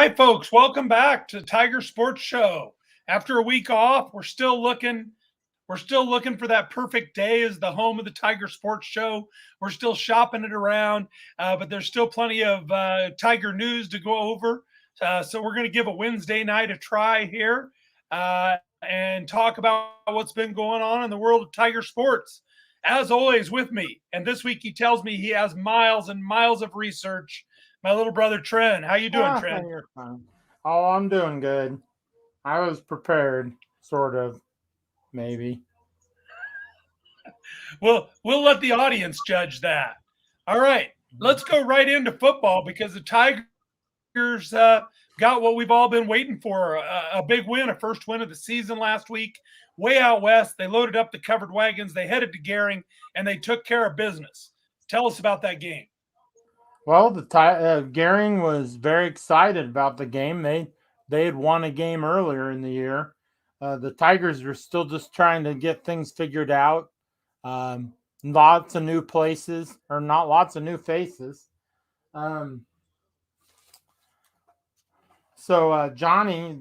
right, folks, welcome back to Tiger Sports Show. After a week off, we're still looking for that perfect day as the home of the Tiger Sports Show. We're still shopping it around, but there's still plenty of Tiger news to go over. So we're going to give a Wednesday night a try here and talk about what's been going on in the world of Tiger sports. As always, with me, and this week he tells me he has miles and miles of research. My little brother Tren, how you doing, Ah, Tren? you're fine. Oh, I'm doing good. I was prepared, sort of, maybe. We'll let the audience judge that. All right, let's go right into football because the Tigers got what we've all been waiting for a big win, a first win of the season last week, way out west. They loaded up the covered wagons, they headed to Gehring, and they took care of business. Tell us about that game. Well, Gehring was very excited about the game. They had won a game earlier in the year. The Tigers were still just trying to get things figured out. Lots of new places, or not lots of new faces. Um, Johnny,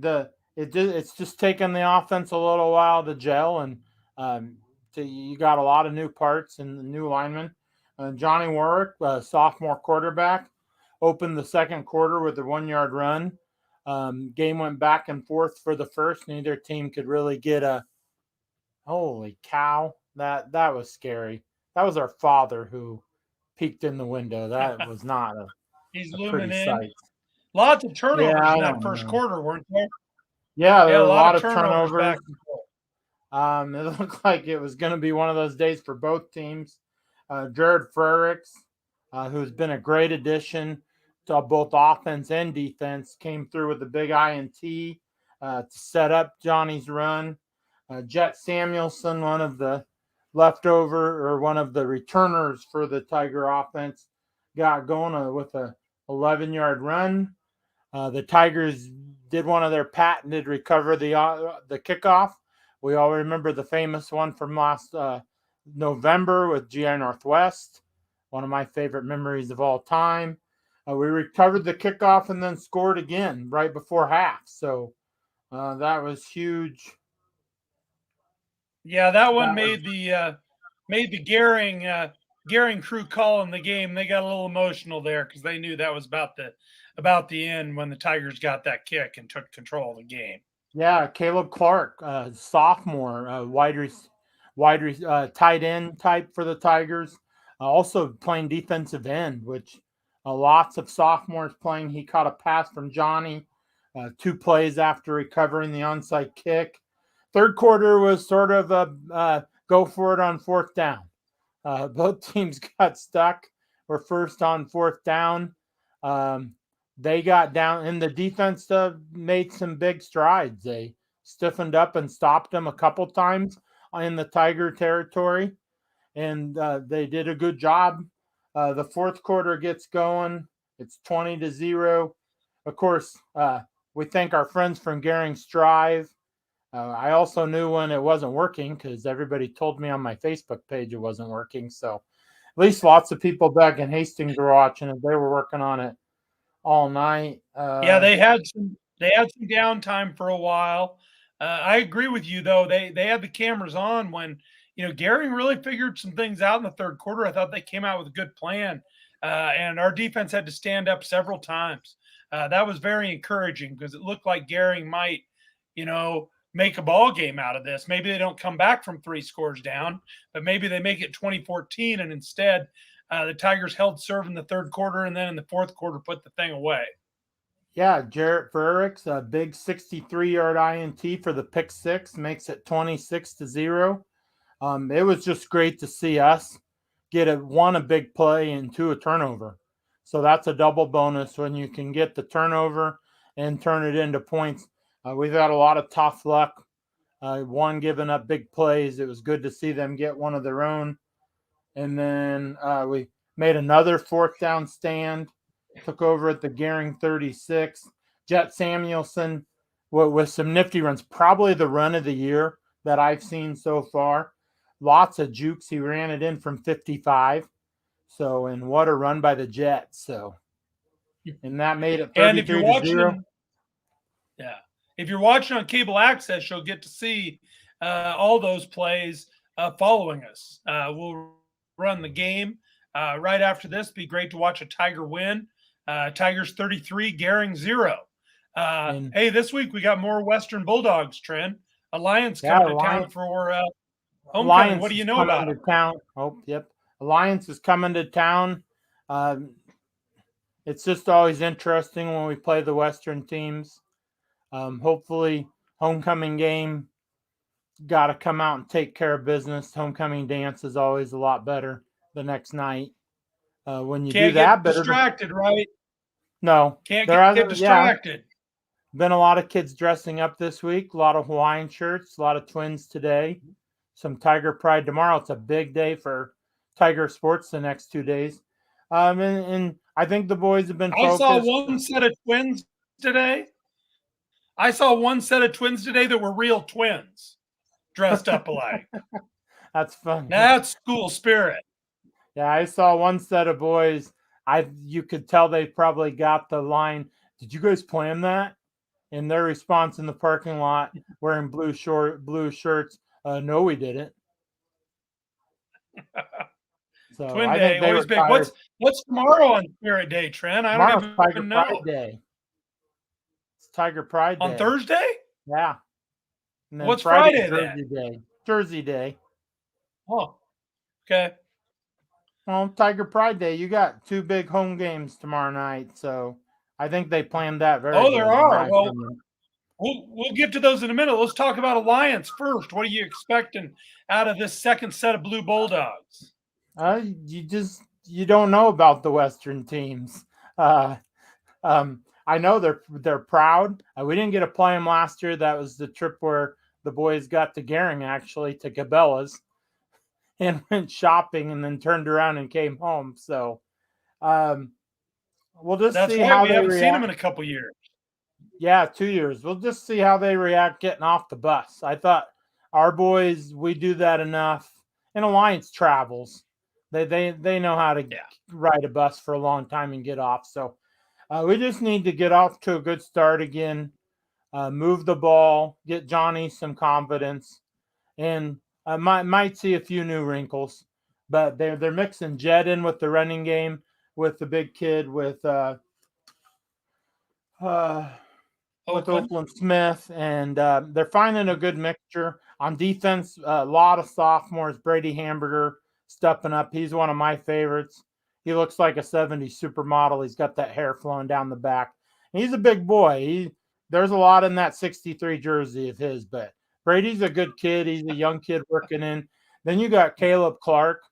it's just taken the offense a little while to gel, and um, you got a lot of new parts and the new linemen. Johnny Warwick, sophomore quarterback, opened the second quarter with a 1 yard run. Game went back and forth for the first. Neither team could really get a. Holy cow! That was scary. That was our father who peeked in the window. That was not He's a looming pretty in. sight. Lots of Yeah, turnovers I in that don't first know. quarter, weren't there? Yeah, there Yeah, were a a lot of lot of turnovers turnovers. back and forth. It looked like it was going to be one of those days for both teams. Jared Frericks, who's been a great addition to both offense and defense, came through with a big INT to set up Johnny's run. Jet Samuelson, one of the leftover or one of the returners for the Tiger offense, got going with a 11-yard run. The Tigers did one of their patented recover the kickoff. We all remember the famous one from last November with GI Northwest, one of my favorite memories of all time. We recovered the kickoff and then scored again right before half. So that was huge. Yeah, that one That was made the Gehring crew calling the game. They got a little emotional there because they knew that was about the end when the Tigers got that kick and took control of the game. Yeah, Caleb Clark, sophomore, tight end type for the Tigers. Also playing defensive end, which lots of sophomores playing. He caught a pass from Johnny 2 plays after recovering the onside kick. Third quarter was sort of a go for it on fourth down. Both teams got stuck. Were first on fourth down. Um, they got down, and the defense made some big strides. They stiffened up and stopped them a couple times in the Tiger territory, and they did a good job. The fourth quarter gets going. It's 20-0. Of course, we thank our friends from Gehring Strive. I also knew when it wasn't working because everybody told me on my Facebook page it wasn't working. So at least lots of people back in Hastings were watching it. They were working on it all night. Yeah, they had some downtime for a while. I agree with you though. They had the cameras on when Gehring really figured some things out in the third quarter. I thought they came out with a good plan, and our defense had to stand up several times. That was very encouraging because it looked like Gehring might, make a ball game out of this. Maybe they don't come back from 3 scores down, but maybe they make it 2014, and instead the Tigers held serve in the third quarter, and then in the fourth quarter put the thing away. Yeah, Jarrett Frericks, a big 63-yard INT for the pick six, makes it 26-0. It was just great to see us get a big play and two a turnover. So that's a double bonus when you can get the turnover and turn it into points. We've had a lot of tough luck. One giving up big plays. It was good to see them get one of their own. And then we made another fourth down stand, took over at the Gehring 36. Jet Samuelson with some nifty runs, probably the run of the year that I've seen so far. Lots of jukes. He ran it in from 55. So, and what a run by the Jets. So, and that made it And if 33 you're to watching 0. Yeah. If you're watching on cable access, you'll get to see all those plays following us. We'll run the game right after this. Be great to watch a Tiger win. Tigers 33, Gehring 0. And Hey, this week we got more Western Bulldogs, Trent. Alliance yeah, coming to town for homecoming. What Alliance do you is know coming about to them? town. Oh, yep. Alliance is coming to town. Um, it's just always interesting when we play the Western teams. Hopefully, homecoming game got to come out and take care of business. Homecoming dance is always a lot better the next night when you do Can't that. get But distracted, right? no, Can't there get hasn't. Yeah, distracted. been a lot of kids dressing up this week. A lot of Hawaiian shirts. A lot of twins today. Some Tiger Pride tomorrow. It's a big day for Tiger sports the next 2 days. And I think the boys have been I saw focused. one set of twins today. I saw one set of twins today that were real twins dressed up alike. That's funny. That's school spirit. Yeah, I saw one set of boys. You could tell they probably got the line. Did you guys plan that? And their response in the parking lot, wearing blue shirts. No, we didn't. So Twin I Day, think they always were big. tired. What's tomorrow on Spirit Day, Trent? I don't Tomorrow's Tiger even Pride know. Day. It's Tiger Pride On Day. Thursday? Yeah. And then What's Friday, Friday then? Jersey Day. Jersey Day. Oh, okay. Well, Tiger Pride Day, you got two big home games tomorrow night. So I think they planned that very Oh, there good, in are. my Well, opinion. we'll get to those in a minute. Let's talk about Alliance first. What are you expecting out of this second set of Blue Bulldogs? You don't know about the Western teams. Uh, I know they're proud. We didn't get to play them last year. That was the trip where the boys got to Gehring, actually, to Cabela's, and went shopping and then turned around and came home. So um, we'll just That's see right. how We they haven't seen them react. in a couple years. Yeah, 2 years. We'll just see how they react getting off the bus. I thought our boys, we do that enough. And Alliance travels. They know how to Yeah. ride a bus for a long time and get off. So we just need to get off to a good start again. Move the ball, get Johnny some confidence, and might see a few new wrinkles. But they're mixing Jed in with the running game with the big kid uh, with Oakland. Oakland Smith, and they're finding a good mixture on defense. A lot of sophomores. Brady Hamburger stepping up. He's one of my favorites. He looks like a '70s supermodel. He's got that hair flowing down the back. And he's a big boy. There's a lot in that '63 jersey of his, but Brady's a good kid. He's a young kid working in. Then you got Caleb Clark,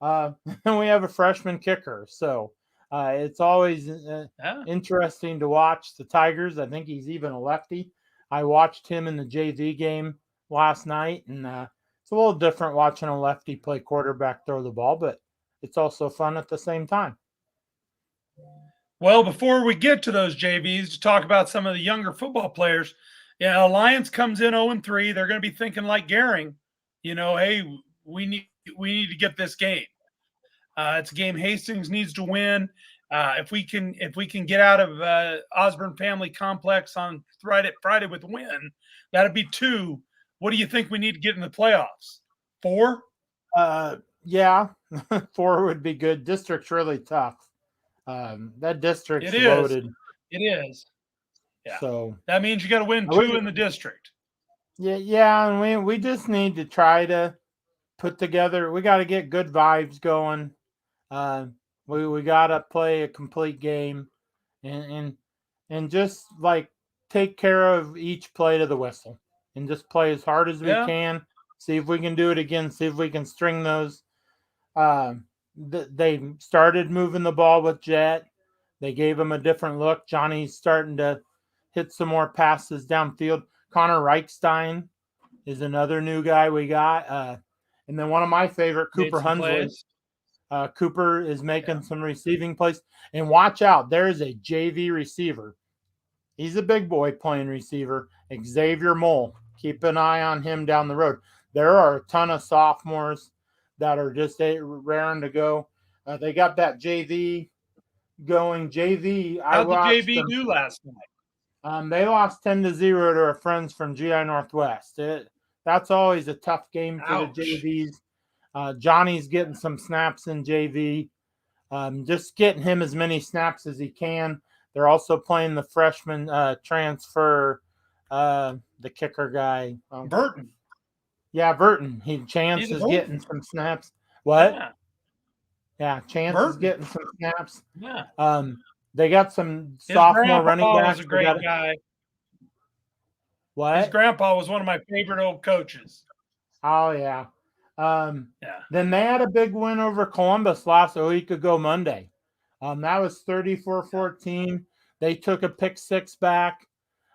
and we have a freshman kicker. So it's always Yeah. interesting to watch the Tigers. I think he's even a lefty. I watched him in the JV game last night, and it's a little different watching a lefty play quarterback throw the ball, but it's also fun at the same time. Well, before we get to those JVs, to talk about some of the younger football players, yeah, Alliance comes in 0-3. They're going to be thinking like Gehring, hey, we need to get this game. It's a game Hastings needs to win. If we can get out of Osborne Family Complex on Friday with a win, that'd be 2. What do you think we need to get in the playoffs? 4? Yeah, 4 would be good. District's really tough. That district's It is. loaded. It is. Yeah. So that means you got to win 2 in the district. Yeah, and we just need to try to put together. We got to get good vibes going. We got to play a complete game, and just like take care of each play to the whistle, and just play as hard as we Yeah. can. See if we can do it again. See if we can string those. They started moving the ball with Jet. They gave him a different look. Johnny's starting to hit some more passes downfield. Connor Reichstein is another new guy we got. And then one of my favorite, Cooper Hunsley. Cooper is making some receiving plays. And watch out, there is a JV receiver. He's a big boy playing receiver. Xavier Mole. Keep an eye on him down the road. There are a ton of sophomores that are just raring to go. They got that JV going. JV, How'd the JV do last night? They lost 10-0 to our friends from GI Northwest. That's always a tough game for the Ouch. JVs. Johnny's getting some snaps in JV, just getting him as many snaps as he can. They're also playing the freshman transfer, the kicker guy. Burton. Yeah, Burton. Chance He's a is Burton. getting some snaps. What? Yeah. Yeah, Chance is Burton. getting some snaps. Yeah. They got some His sophomore running grandpa was backs. a great guy. His What? grandpa was one of my favorite old coaches. Oh yeah. Yeah. Then they had a big win over Columbus last week ago Monday. That was 34-14. They took a pick six back.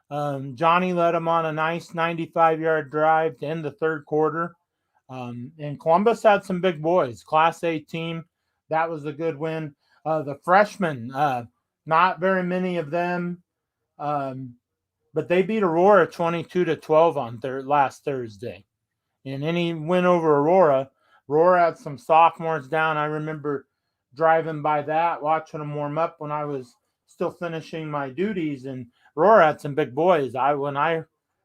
Johnny led them on a nice 95-yard drive to end the third quarter. And Columbus had some big boys. Class A team. That was a good win. The freshmen, not very many of them, but they beat Aurora 22-12 on last Thursday. And any win over Aurora had some sophomores down. I remember driving by that, watching them warm up when I was still finishing my duties, and Aurora had some big boys. When I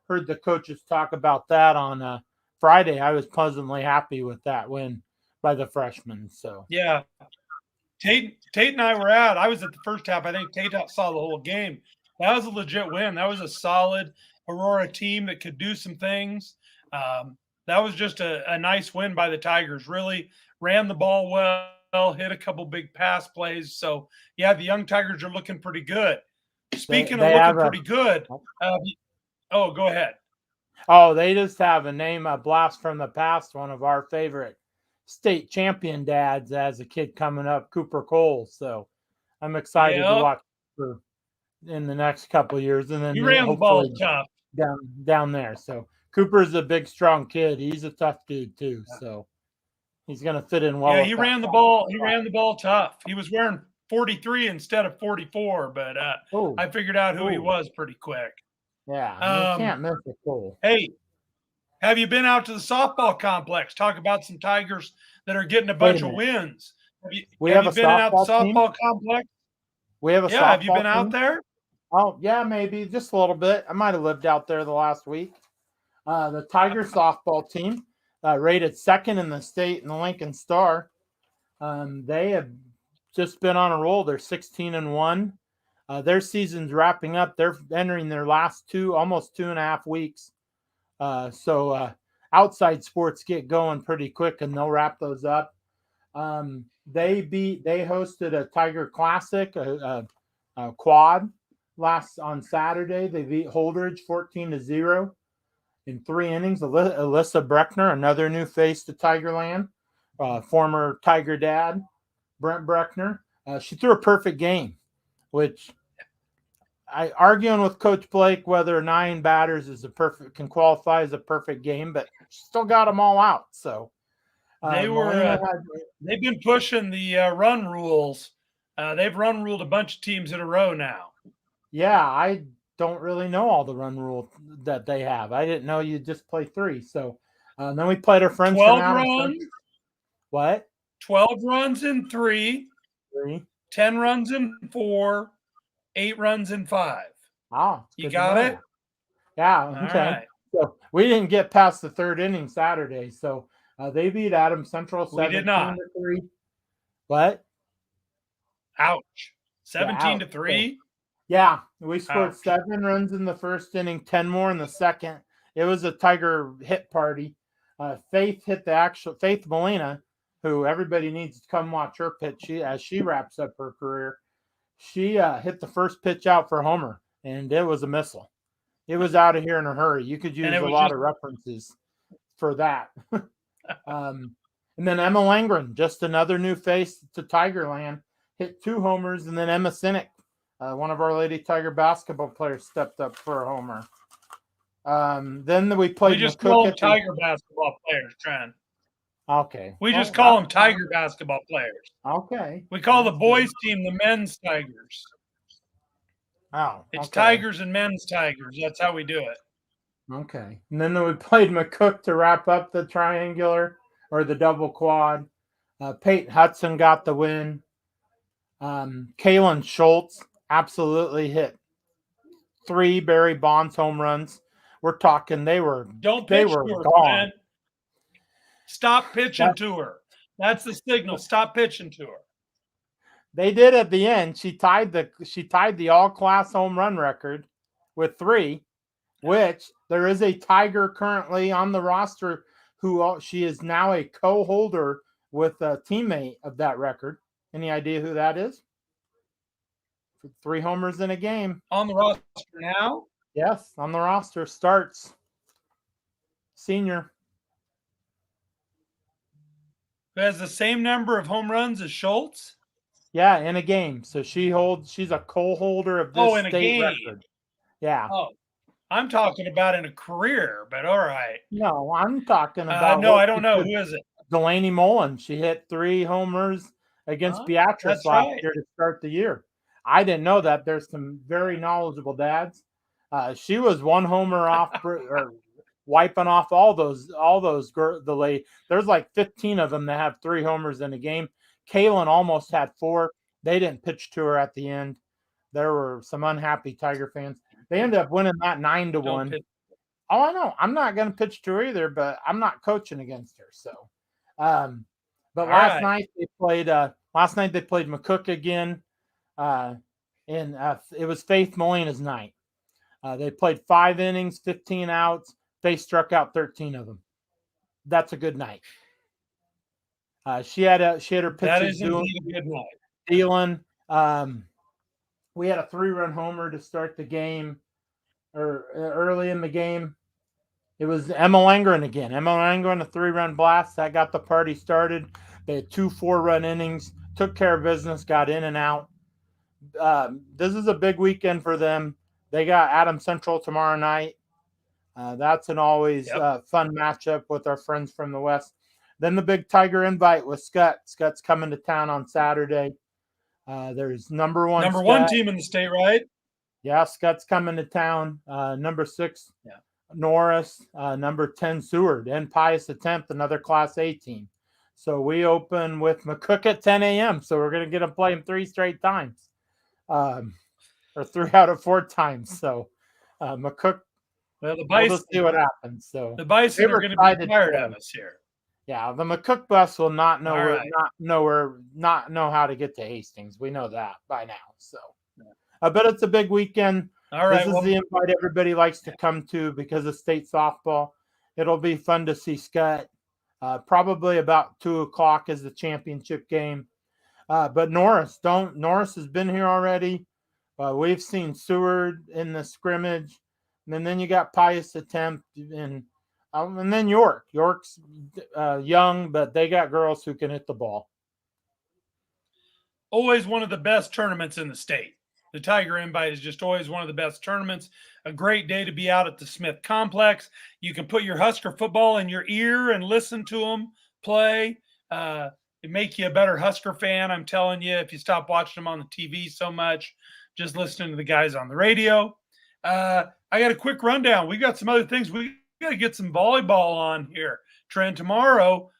heard the coaches talk about that on Friday, I was pleasantly happy with that win by the freshmen. So yeah, Tate and I were out. I was at the first half. I think Tate saw the whole game. That was a legit win. That was a solid Aurora team that could do some things. That was just a nice win by the Tigers. Really ran the ball well, hit a couple big pass plays. So, yeah, the young Tigers are looking pretty good. Speaking of looking pretty good, go ahead. Oh, they just have a name, a blast from the past, one of our favorite state champion dads as a kid coming up, Cooper Cole. So I'm excited to watch Cooper in the next couple of years, and then he ran the ball tough down there. So Cooper's a big, strong kid. He's a tough dude too. So he's going to fit in well. Yeah, he ran the ball. He ran the ball tough. He was wearing 43 instead of 44, but I figured out who he was pretty quick. Yeah, you can't miss a Cole. Hey, have you been out to the softball complex? Talk about some Tigers that are getting a bunch of wins. Have you been out to the softball complex? We have a softball have you been team? out there? Oh, yeah, maybe just a little bit. I might have lived out there the last week. The Tiger softball team, rated second in the state in the Lincoln Star. They have just been on a roll. They're 16-1. Their season's wrapping up. They're entering their last almost 2.5 weeks. So outside sports get going pretty quick, and they'll wrap those up. They hosted a Tiger Classic, a quad on Saturday. They beat Holdridge 14-0 in 3 innings. Alyssa Breckner, another new face to Tigerland, former Tiger dad, Brent Breckner. She threw a perfect game, which arguing with Coach Blake whether 9 batters can qualify as a perfect game, but still got them all out. So they've been pushing the run rules. They've run ruled a bunch of teams in a row now. Yeah, I don't really know all the run rule that they have. I didn't know you just play 3. So then we played our friends 12 runs. What? 12 runs in 3. 10 runs in 4. 8 runs in 5. Oh, you got it? Yeah. Okay. Right. So we didn't get past the 3rd inning Saturday. So they beat Adams Central 17-3. What? Ouch. 17-3. Yeah, we scored 7 runs in the 1st inning, 10 more in the 2nd. It was a Tiger hit party. Faith Molina, who everybody needs to come watch her pitch as she wraps up her career. She hit the first pitch out for homer, and it was a missile. It was out of here in a hurry. You could use a lot of references for that. And then Emma Langren, just another new face to Tigerland, hit 2 homers, and then Emma Sinek, one of our Lady Tiger basketball players, stepped up for a homer. Then we played. We just call them Tiger basketball players, Tren. Okay. We just call them Tiger basketball players. Okay. We call the boys team the men's Tigers. Oh. It's Tigers and men's Tigers. That's how we do it. Okay. And then we played McCook to wrap up the triangular or the double quad. Peyton Hudson got the win. Kaylin Schultz absolutely hit 3 Barry Bonds home runs. We're talking they were Don't they pitch were to her, gone. friend. Stop pitching That, to her. That's the signal. Stop pitching to her. they did at the end. She tied the all class home run record with 3, which there is a Tiger currently on the roster who she is now a co-holder with a teammate of that record. Any idea who that is? 3 homers in a game. On the roster now? Yes, on the roster. Starts senior. Who has the same number of home runs as Schultz? Yeah, in a game. So she's a co-holder of this Oh, in a state game. record. Yeah. Oh, I'm talking about in a career, but all right. No, I'm talking about No, what I don't know. Who is it? Delaney Mullen. She hit 3 homers against Beatrice That's last right. year to start the year. I didn't know that. There's some very knowledgeable dads. She was 1 homer off or wiping off all those the late. There's like 15 of them that have 3 homers in a game. Kaylin almost had 4. They didn't pitch to her at the end. There were some unhappy Tiger fans. They ended up winning that 9-1. Oh, I know. I'm not going to pitch to her either, but I'm not coaching against her. So, but last night they played. Last night they played McCook again, and it was Faith Molina's night. They played 5 innings, 15 outs. They struck out 13 of them. That's a good night. She had her pitches. That is indeed a good night. Dealing. We had a 3-run homer to start the game, or early in the game. It was Emma Langren again. Emma Langren, a 3-run blast. That got the party started. They had 2 4-run innings, took care of business, got in and out. This is a big weekend for them. They got Adams Central tomorrow night. That's an always fun matchup with our friends from the West. Then the big Tiger invite with Scott. Scott's coming to town on Saturday. There's number 1 team in the state, right? Yeah, Scott's coming to town. Number 6. Yeah. Norris, number 10 Seward, and Pius Attempt, another Class A team. So we open with McCook at 10 a.m. So we're going to get them playing 3 straight times, or 3 out of 4 times. So McCook, well, the Bison, we'll just see what happens. So the Bison are going to be tired of us here. Yeah, the McCook bus will not know not know how to get to Hastings. We know that by now. So, but it's a big weekend. All right, this is the invite everybody likes to come to because of state softball. It'll be fun to see Scott. Probably about 2:00 is the championship game. But Norris has been here already. We've seen Seward in the scrimmage, and then you got Pius Attempt and then York. York's young, but they got girls who can hit the ball. Always one of the best tournaments in the state. The Tiger Invite is just always one of the best tournaments. A great day to be out at the Smith Complex. You can put your Husker football in your ear and listen to them play. It make you a better Husker fan. I'm telling you, if you stop watching them on the TV so much, just listening to the guys on the radio. I got a quick rundown. We got some other things. We got to get some volleyball on here. Tren, tomorrow,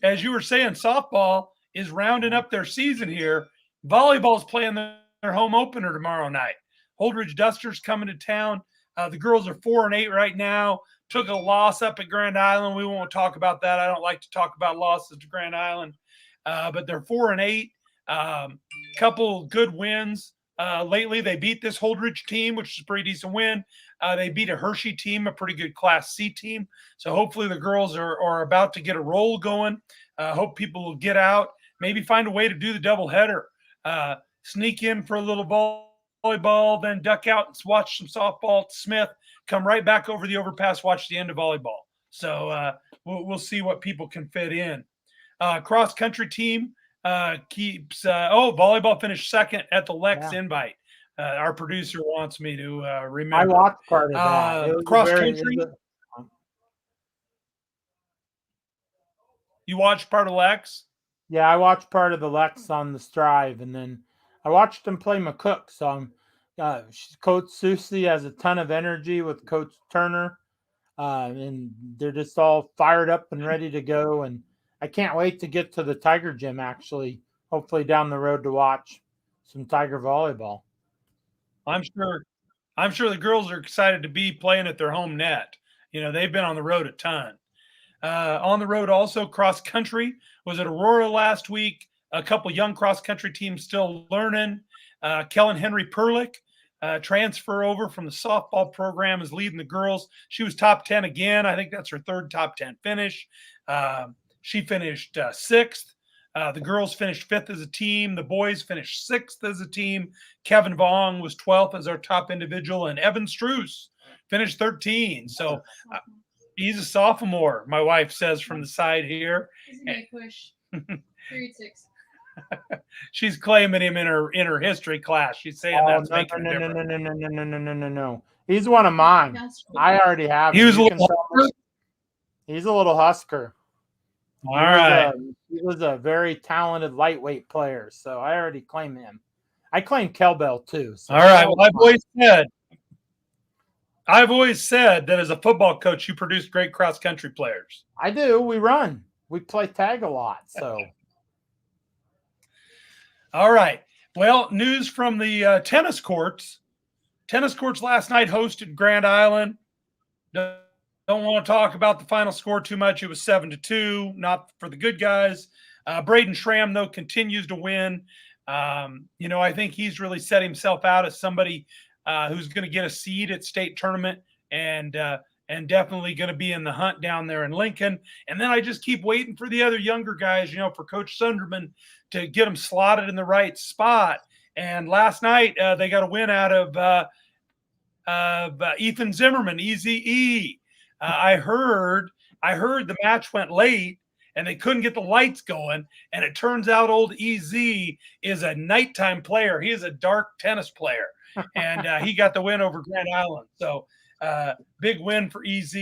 as you were saying, softball is rounding up their season here. Volleyball's playing their home opener tomorrow night. Holdridge Dusters coming to town. The girls are 4-8 right now. Took a loss up at Grand Island. We won't talk about that. I don't like to talk about losses to Grand Island. But they're 4-8. Couple good wins. Lately, they beat this Holdridge team, which is a pretty decent win. They beat a Hershey team, a pretty good Class C team. So hopefully the girls are about to get a roll going. Hope people will get out, maybe find a way to do the doubleheader. Sneak in for a little volleyball, then duck out and watch some softball at Smith, come right back over the overpass, watch the end of volleyball. So we'll see what people can fit in. Cross country team keeps volleyball finished second at the Lex Invite. Our producer wants me to remember. I watched part of that. Cross country. You watched part of Lex? Yeah, I watched part of the Lex on the Strive, and then I watched them play McCook. So Coach Susie has a ton of energy with Coach Turner, and they're just all fired up and ready to go. And I can't wait to get to the Tiger Gym, actually, hopefully down the road to watch some Tiger volleyball. I'm I'm sure the girls are excited to be playing at their home net. They've been on the road a ton. On the road also, cross country was at Aurora last week. A couple young cross country teams still learning. Kellen Henry Perlick, transfer over from the softball program, is leading the girls. She was top 10 again. I think that's her third top 10 finish. She finished sixth. The girls finished fifth as a team. The boys finished sixth as a team. Kevin Vong was 12th as our top individual, and Evan Struess finished 13. So he's a sophomore, my wife says from the side here. He's going to push period 6. She's claiming him in her history class. She's saying that's making a difference. No. He's one of mine. I already have him. He was a little He's a little Husker. All right. He was a very talented lightweight player, so I already claim him. I claim Kelbell too. So all right. Well, I've always said that as a football coach, you produce great cross country players. I do. We run. We play tag a lot. So. All right. Well, news from the tennis courts. Tennis courts last night hosted Grand Island. Don't want to talk about the final score too much. It was 7-2, not for the good guys. Braden Schramm, though, continues to win. I think he's really set himself out as somebody who's going to get a seed at state tournament and definitely going to be in the hunt down there in Lincoln. And then I just keep waiting for the other younger guys, for Coach Sunderman to get them slotted in the right spot. And last night they got a win out of Ethan Zimmerman, EZE. I heard the match went late and they couldn't get the lights going. And it turns out old EZ is a nighttime player. He is a dark tennis player. And he got the win over Grand Island. So big win for EZ,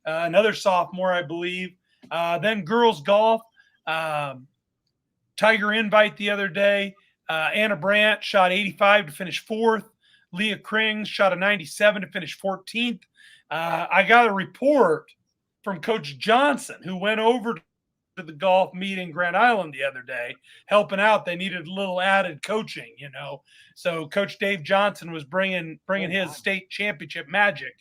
another sophomore, I believe. Then girls golf, Tiger Invite the other day. Anna Brandt shot 85 to finish 4th. Leah Krings shot a 97 to finish 14th. I got a report from Coach Johnson, who went over to the golf meet in Grand Island the other day, helping out. They needed a little added coaching, So Coach Dave Johnson was bringing his state championship magic.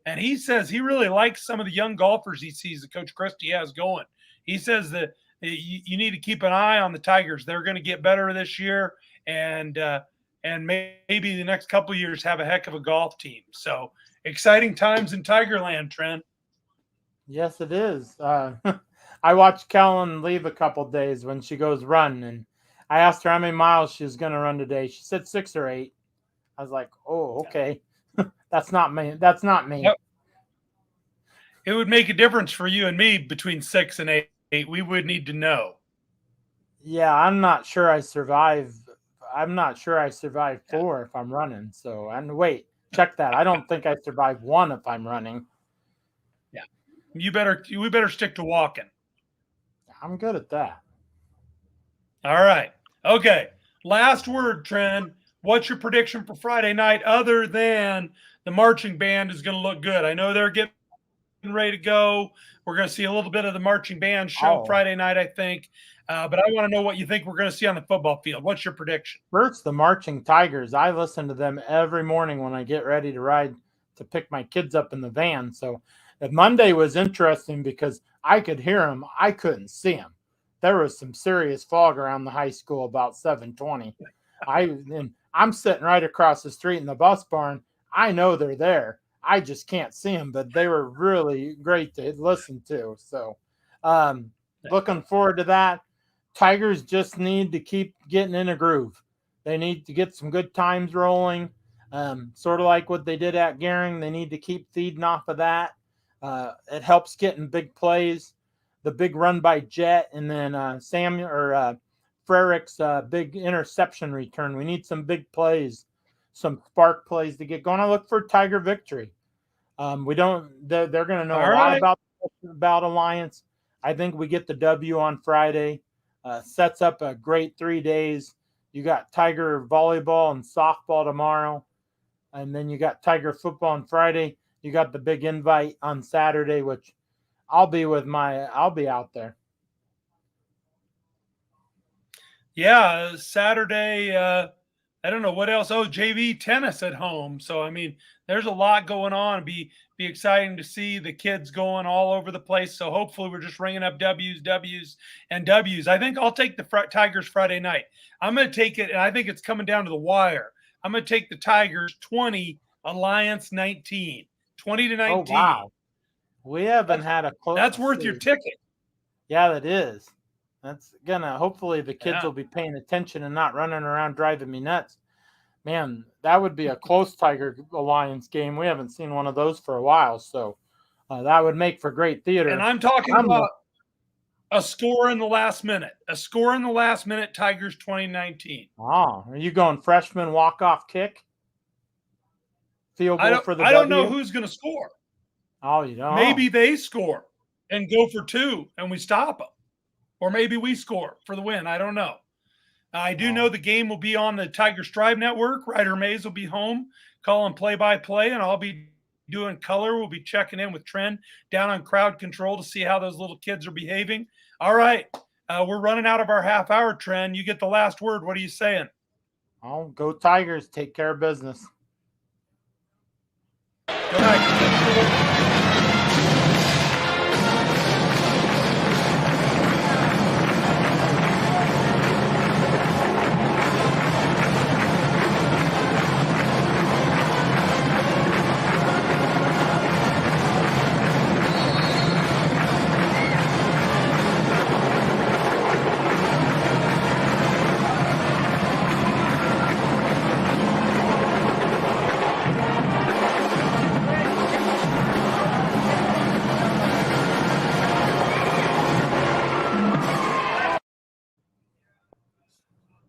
And he says he really likes some of the young golfers he sees that Coach Christie has going. He says that you need to keep an eye on the Tigers. They're going to get better this year, and maybe the next couple of years have a heck of a golf team. So exciting times in Tigerland, Trent. Yes, it is. I watched Kellen leave a couple of days when she goes run, and I asked her how many miles she was going to run today. She said 6 or 8. I was like, oh, okay. That's not me. That's not me. Yep. It would make a difference for you and me between 6 and 8. We would need to know. Yeah, I'm not sure I survive. I'm not sure I survive 4 if I'm running. So, and wait, check that. I don't think I survive 1 if I'm running. Yeah. We better stick to walking. I'm good at that. All right. Okay. Last word, Trent. What's your prediction for Friday night other than the marching band is going to look good? I know they're getting ready to go. We're going to see a little bit of the marching band show Friday night, I think. But I want to know what you think we're going to see on the football field. What's your prediction? First, the Marching Tigers. I listen to them every morning when I get ready to ride to pick my kids up in the van. So Monday was interesting because I could hear them. I couldn't see them. There was some serious fog around the high school about 7:20. I'm sitting right across the street in the bus barn. I know they're there. I just can't see them, but they were really great to listen to. So looking forward to that. Tigers just need to keep getting in a groove. They need to get some good times rolling, sort of like what they did at Gehring. They need to keep feeding off of that. It helps getting big plays. The big run by Jet, and then Frerich's big interception return. We need some big plays, some spark plays to get going. I look for Tiger victory. They're going to know a lot about Alliance. I think we get the W on Friday. Sets up a great 3 days. You got Tiger volleyball and softball tomorrow, and then you got Tiger football on Friday. You got the big invite on Saturday, which I'll be out there. Yeah, Saturday I don't know what else. Oh, JV tennis at home. So I mean, there's a lot going on. Be exciting to see the kids going all over the place. So hopefully we're just ringing up W's, W's, and W's. I think I'll take the Tigers Friday night. I'm going to take it, and I think it's coming down to the wire. I'm going to take the Tigers 20, Alliance 19, 20 to 19. Oh wow, we haven't had a close. That's worth your ticket. Yeah, that is. That's gonna. Hopefully, the kids Yeah. will be paying attention and not running around driving me nuts. Man, that would be a close Tiger Alliance game. We haven't seen one of those for a while, so that would make for great theater. And I'm talking about a score in the last minute. A score in the last minute, Tigers 2019. Oh, are you going freshman walk-off kick? Field goal for the I don't know who's going to score. Oh, you don't? Maybe they score and go for 2 and we stop them. Or maybe we score for the win. I don't know. I do know the game will be on the Tigers Drive Network. Ryder Mays will be home calling play-by-play, and I'll be doing color. We'll be checking in with Tren down on crowd control to see how those little kids are behaving. All right. We're running out of our half hour, Tren. You get the last word. What are you saying? Oh, go Tigers. Take care of business. Good night.